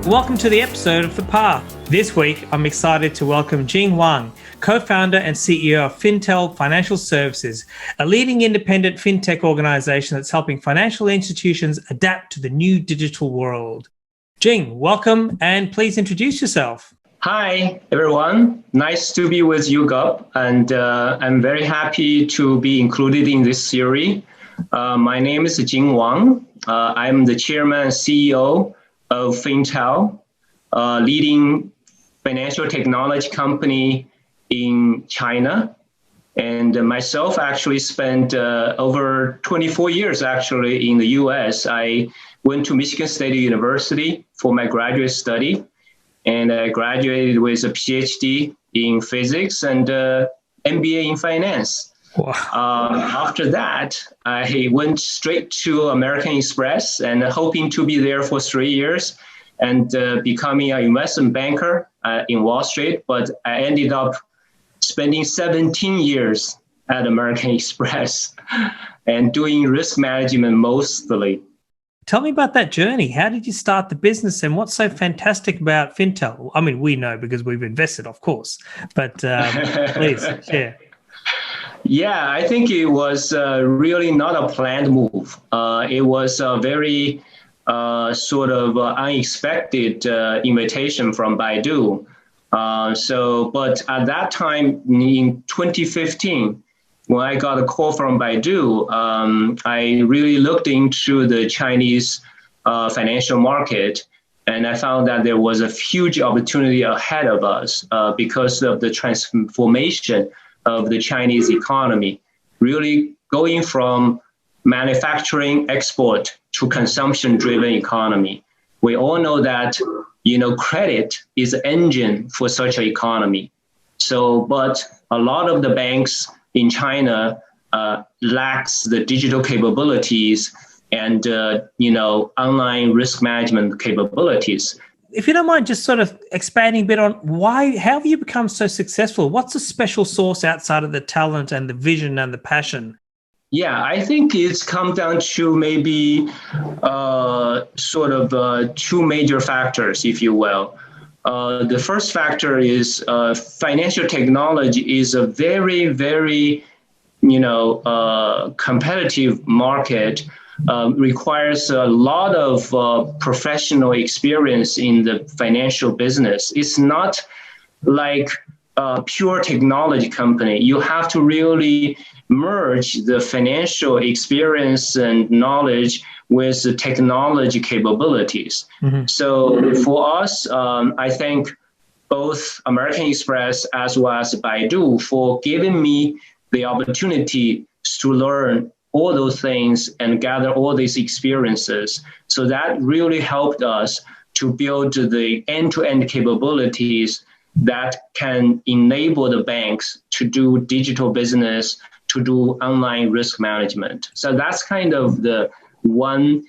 Welcome to the episode of The Path. This week, I'm excited to welcome Jing Wang, co-founder and CEO of FinTell Financial Services, a leading independent fintech organization that's helping financial institutions adapt to the new digital world. Jing, welcome, and please introduce yourself. Hi, everyone. Nice to be with you, Gup, and I'm very happy to be included in this series. My name is Jing Wang. I'm the chairman and CEO of FinTell, leading financial technology company in China. And myself actually spent over 24 years actually in the US. I went to Michigan State University for my graduate study, and I graduated with a PhD in physics and MBA in finance. Wow. After that, I went straight to American Express and hoping to be there for 3 years and becoming an investment banker in Wall Street. But I ended up spending 17 years at American Express and doing risk management mostly. Tell me about that journey. How did you start the business and what's so fantastic about FinTell? I mean, we know because we've invested, of course, but please share. Yeah, I think it was really not a planned move. It was a very sort of unexpected invitation from Baidu. But at that time in 2015, when I got a call from Baidu, I really looked into the Chinese financial market, and I found that there was a huge opportunity ahead of us because of the transformation of the Chinese economy, really going from manufacturing export to consumption-driven economy. We all know that, credit is an engine for such an economy. But a lot of the banks in China lacks the digital capabilities and, online risk management capabilities. If you don't mind just sort of expanding a bit on how have you become so successful? What's the special sauce outside of the talent and the vision and the passion? Yeah, I think it's come down to maybe two major factors, if you will. The first factor is financial technology is a very, very, competitive market. Requires a lot of professional experience in the financial business. It's not like a pure technology company. You have to really merge the financial experience and knowledge with the technology capabilities. Mm-hmm. So for us, I thank both American Express as well as Baidu for giving me the opportunity to learn all those things and gather all these experiences. So that really helped us to build the end-to-end capabilities that can enable the banks to do digital business, to do online risk management. So that's kind of the one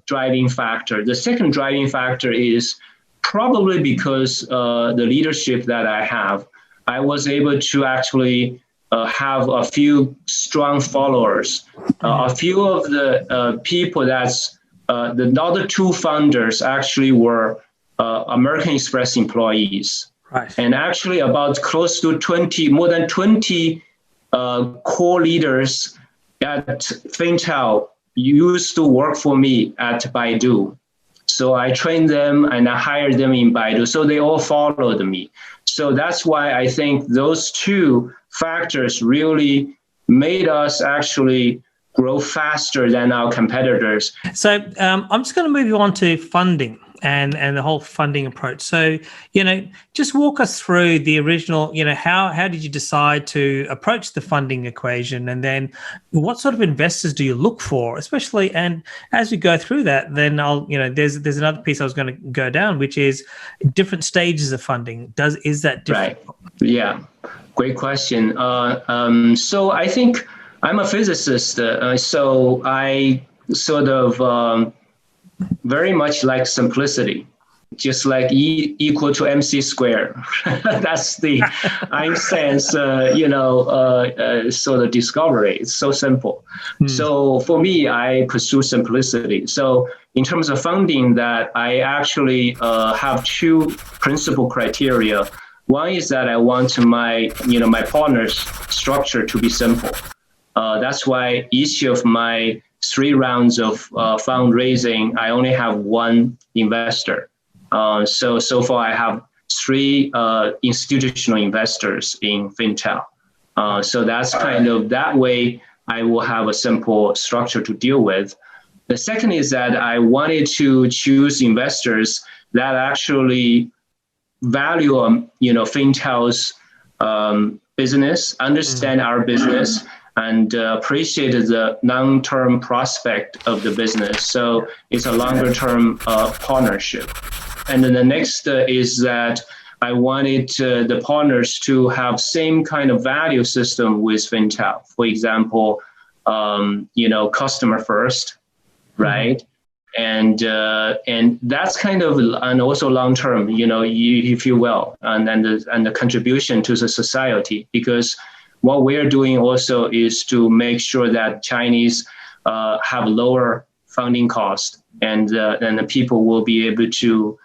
driving factor. The second driving factor is probably because the leadership that I have, I was able to actually have a few strong followers. A few of the people the other two founders actually were American Express employees. Right. And actually about more than 20 core leaders at FinTell used to work for me at Baidu. So I trained them and I hired them in Baidu. So they all followed me. So that's why I think those two factors really made us actually grow faster than our competitors. So I'm just going to move you on to funding and the whole funding approach. So, just walk us through the original, how did you decide to approach the funding equation? And then what sort of investors do you look for, especially, and as we go through that, then there's another piece I was going to go down, which is different stages of funding. Is that different? Right. Yeah. Great question. So I think I'm a physicist, so I sort of very much like simplicity. just like E equal to MC squared. That's the Einstein's, sort of discovery. It's so simple. So for me, I pursue simplicity. So in terms of funding, that I actually have two principal criteria. One is that I want my partner's structure to be simple. That's why each of my 3 rounds of fundraising, I only have one investor. So far I have 3 institutional investors in FinTell. So that's kind of that way I will have a simple structure to deal with. The second is that I wanted to choose investors that actually value, FinTell's business, understand our business, and appreciate the long-term prospect of the business. So it's a longer-term partnership. And then the next is that I wanted the partners to have same kind of value system with FinTell. For example, customer first, right? And that's kind of, and also long term, if you will, and the contribution to the society, because what we're doing also is to make sure that Chinese have lower funding cost, and the people will be able to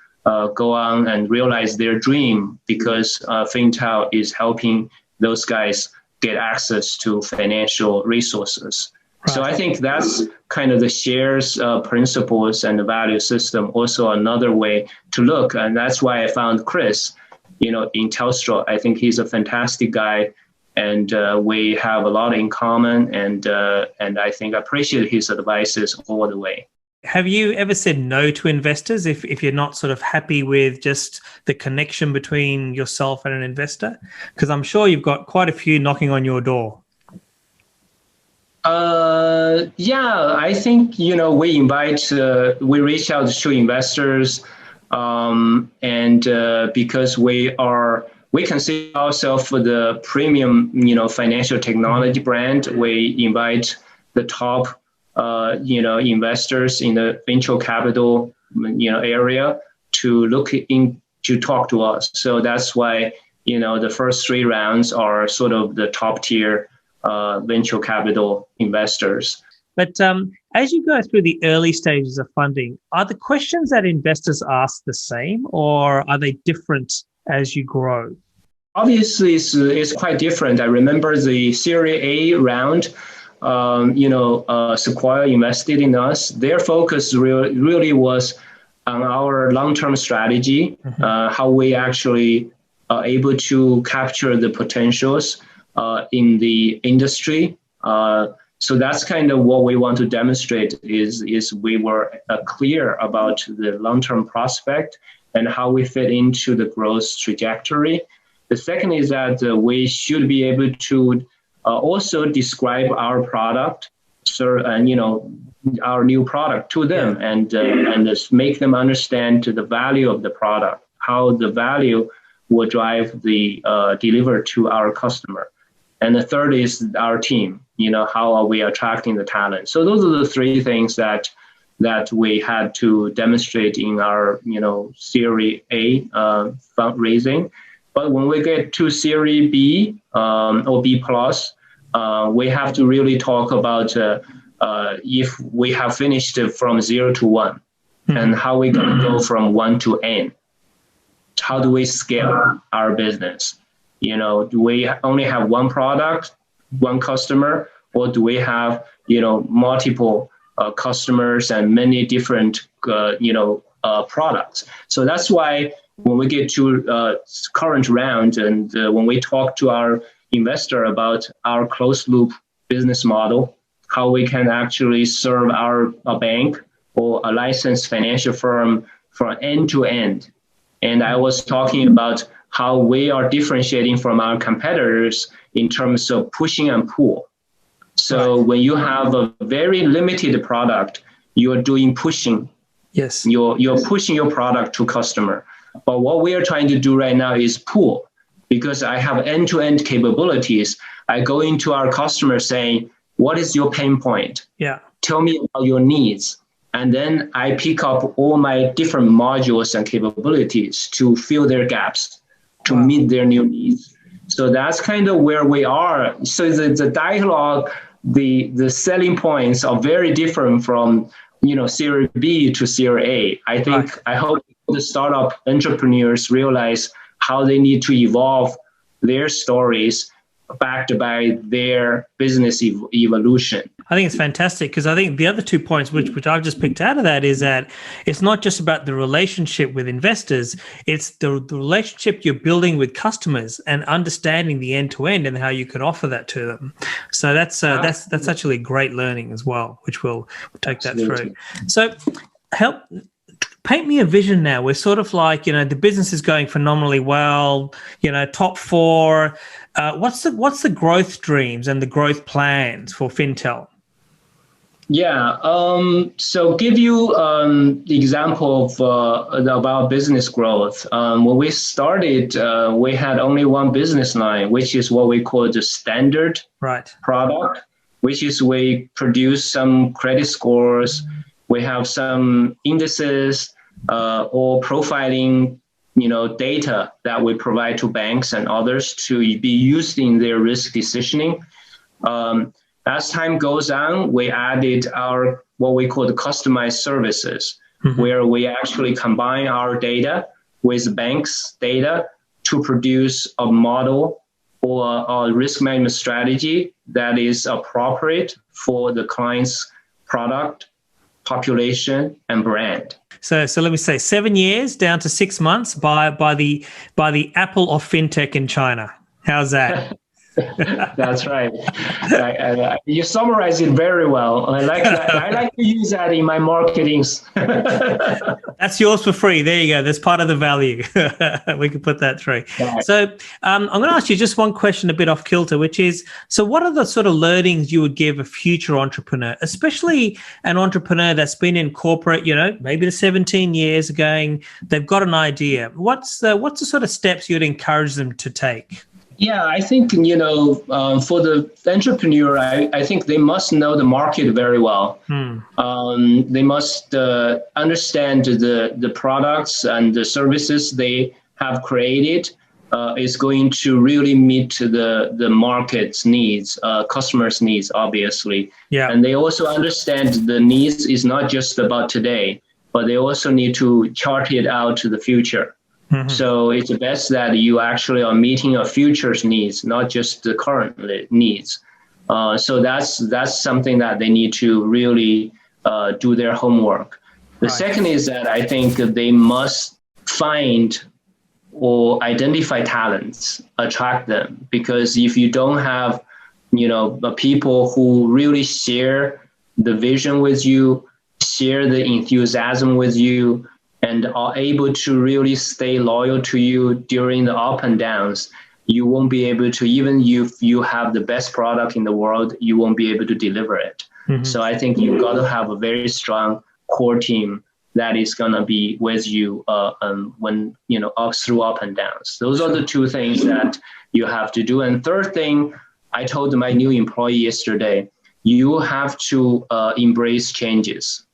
go on and realize their dream, because FinTell is helping those guys get access to financial resources. Right. So I think that's kind of the shares principles and the value system, also another way to look. And that's why I found Chris, in Telstra. I think he's a fantastic guy, and we have a lot in common, and I think I appreciate his advices all the way. Have you ever said no to investors if you're not sort of happy with just the connection between yourself and an investor? Because I'm sure you've got quite a few knocking on your door. Yeah, I think, we reach out to investors, and because we consider ourselves the premium, financial technology brand. We invite the top, investors in the venture capital, area to talk to us. So that's why, the first 3 rounds are sort of the top tier venture capital investors. But as you go through the early stages of funding, are the questions that investors ask the same, or are they different as you grow? Obviously, it's quite different. I remember the Series A round, Sequoia invested in us. Their focus really was on our long-term strategy, how we actually are able to capture the potentials in the industry. So that's kind of what we want to demonstrate is we were clear about the long-term prospect and how we fit into the growth trajectory. The second is that we should be able to also describe our product, our new product to them, and just make them understand the value of the product, how the value will drive the deliver to our customer. And the third is our team, how are we attracting the talent? So those are the 3 things that we had to demonstrate in our, Series A fundraising. But when we get to Series B or B plus, we have to really talk about if we have finished from 0 to 1, and how we can go from 1 to N. How do we scale our business? Do we only have one product, one customer, or do we have, multiple customers and many different, products? So that's why when we get to current round, and when we talk to our investor about our closed loop business model, how we can actually serve a bank or a licensed financial firm from end to end. And I was talking about how we are differentiating from our competitors in terms of pushing and pull. So when you have a very limited product, you are doing pushing. Yes. You're pushing your product to customer. But what we are trying to do right now is pull, because I have end-to-end capabilities. I go into our customer saying, what is your pain point? Yeah. Tell me about your needs. and then I pick up all my different modules and capabilities to fill their gaps, to meet their new needs. So that's kind of where we are. So the dialogue, the selling points are very different from, Series B to Series A. I hope the startup entrepreneurs realize how they need to evolve their stories backed by their business evolution. I think it's fantastic, because I think the other 2 points which I've just picked out of that is that it's not just about the relationship with investors, it's the relationship you're building with customers and understanding the end-to-end and how you can offer that to them. So that's actually great learning as well, which we'll take Absolutely. that through. So paint me a vision now. We're sort of like, the business is going phenomenally well, top 4. What's the growth dreams and the growth plans for FinTell? Yeah. So give you the example of our business growth. When we started, we had only one business line, which is what we call the standard product, which is we produce some credit scores. We have some indices or profiling, data that we provide to banks and others to be used in their risk decisioning. As time goes on, we added our what we call the customized services, where we actually combine our data with banks' data to produce a model or a risk management strategy that is appropriate for the client's product, population, and brand. So let me say 7 years down to 6 months by the Apple of fintech in China. How's that? That's right. You summarize it very well. I like that. I like to use that in my marketings. That's yours for free. There you go. That's part of the value. We can put that through. Right. So I'm going to ask you just one question a bit off kilter, which is, so what are the sort of learnings you would give a future entrepreneur, especially an entrepreneur that's been in corporate, maybe the 17 years going, they've got an idea. What's the sort of steps you'd encourage them to take? Yeah, I think, for the entrepreneur, I think they must know the market very well. They must understand the products and the services they have created is going to really meet the market's needs, customers' needs, obviously. Yeah. And they also understand the needs is not just about today, but they also need to chart it out to the future. So it's best that you actually are meeting your future's needs, not just the current needs. So that's something that they need to really do their homework. The second is that I think they must find or identify talents, attract them, because if you don't have, the people who really share the vision with you, share the enthusiasm with you, and are able to really stay loyal to you during the up and downs, you won't be able to, even if you have the best product in the world, you won't be able to deliver it. So I think you've got to have a very strong core team that is going to be with you when, up through up and downs. Those are the 2 things that you have to do. And third thing, I told my new employee yesterday, you have to embrace changes.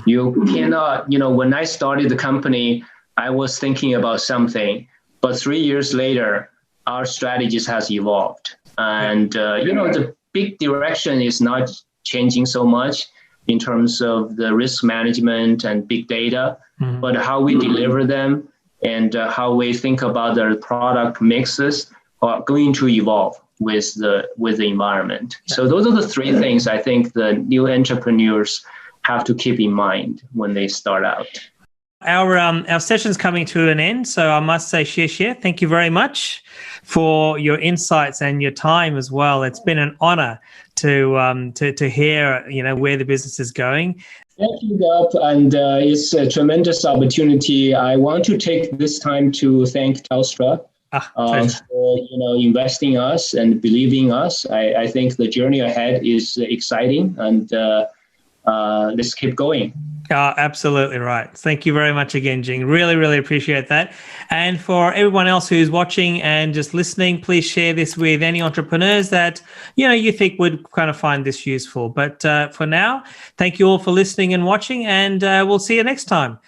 You cannot, when I started the company, I was thinking about something, but 3 years later, our strategies has evolved. And, the big direction is not changing so much in terms of the risk management and big data, but how we deliver them and how we think about the product mixes are going to evolve with the environment. So those are the 3 things I think the new entrepreneurs have to keep in mind when they start out. Our session's coming to an end, so I must say, Xie, thank you very much for your insights and your time as well. It's been an honor to hear, where the business is going. Thank you, Gap, and it's a tremendous opportunity. I want to take this time to thank Telstra for investing in us and believing in us. I think the journey ahead is exciting, and let's keep going. Absolutely right. Thank you very much again, Jing. Really, really appreciate that. And for everyone else who's watching and just listening, please share this with any entrepreneurs that you think would kind of find this useful. But for now, thank you all for listening and watching, and we'll see you next time.